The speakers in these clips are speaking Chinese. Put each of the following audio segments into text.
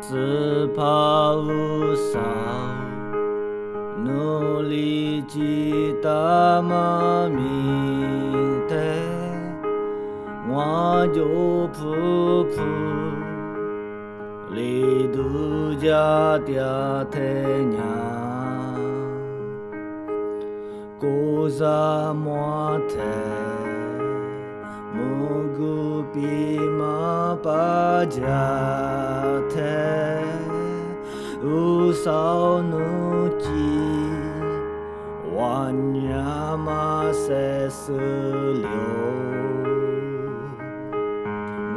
只怕无少，努力记得嘛明天，我就扑扑里度假的太阳，过啥么天？木比马巴加特，无少努基，万亚马塞斯流，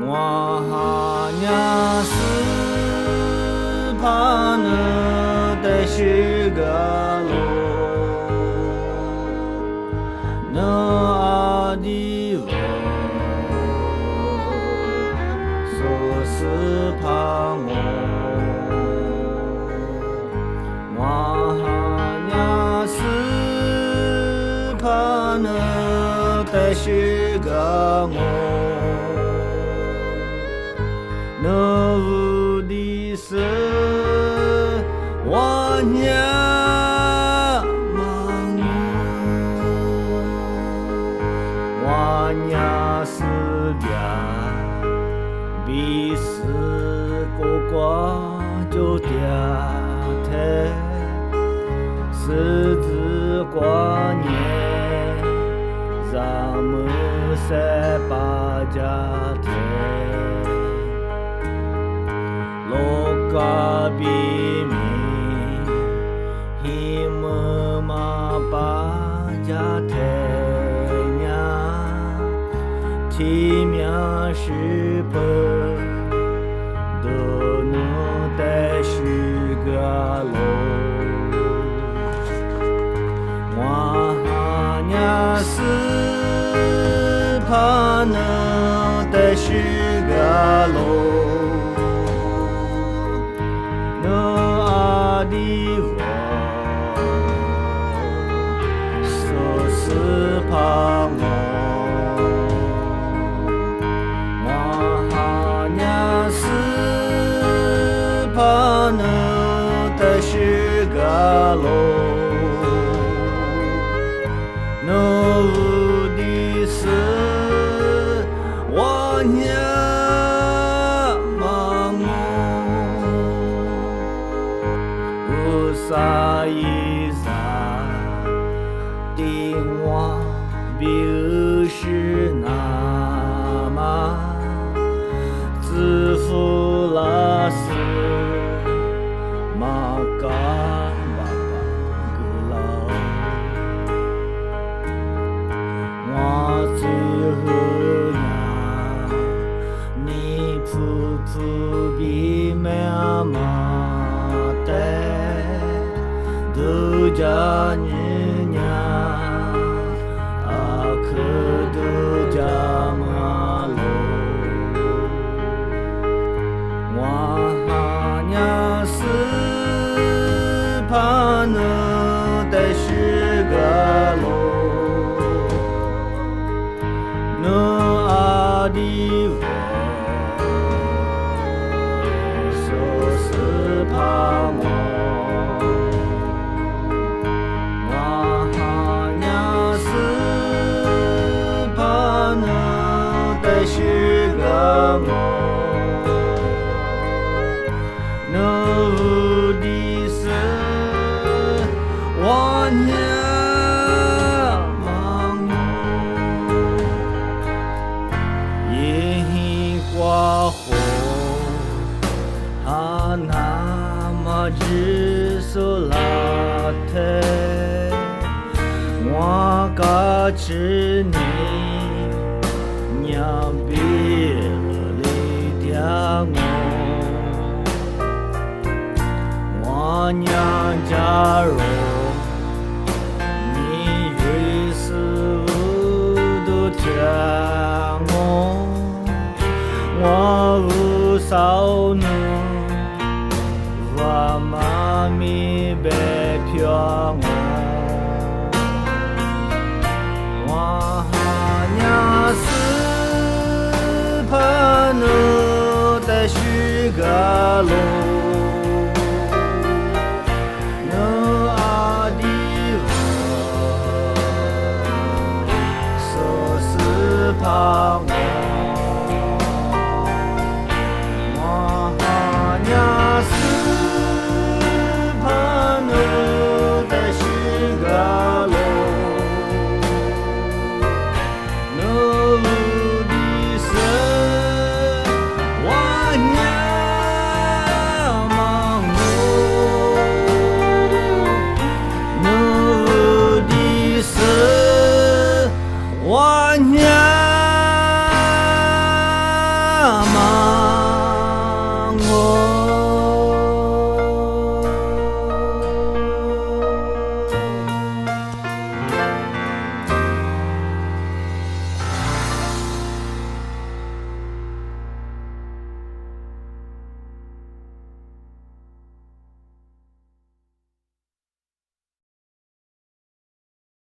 我哈亚斯帕呢的是个路，那阿迪沃。斯帕我，我哈亚斯帕呢的是个我，那无的是我呀忙，我呀是边。彼此过过就掉台，十字过年，咱们三八家台，罗嘎比米，希么嘛八家台呀，体面是不。斯帕呢的是个路，那阿迪沃，说斯帕我，我哈呀斯帕呢的是个路。那无的是我呀忙，无啥意思的我比是那么自负了是马嘎。家女娘，阿克杜家马路，我哈呀斯帕呢的是个路，那阿迪沃，说是帕我。是个我，那无的是我呀忙，烟花火，啊那么只手拉特，我嘎吃你。娘别离掉我娘家人，你瑞士都听我无少能，我妈咪别飘我哈娘是。帕努的是个路。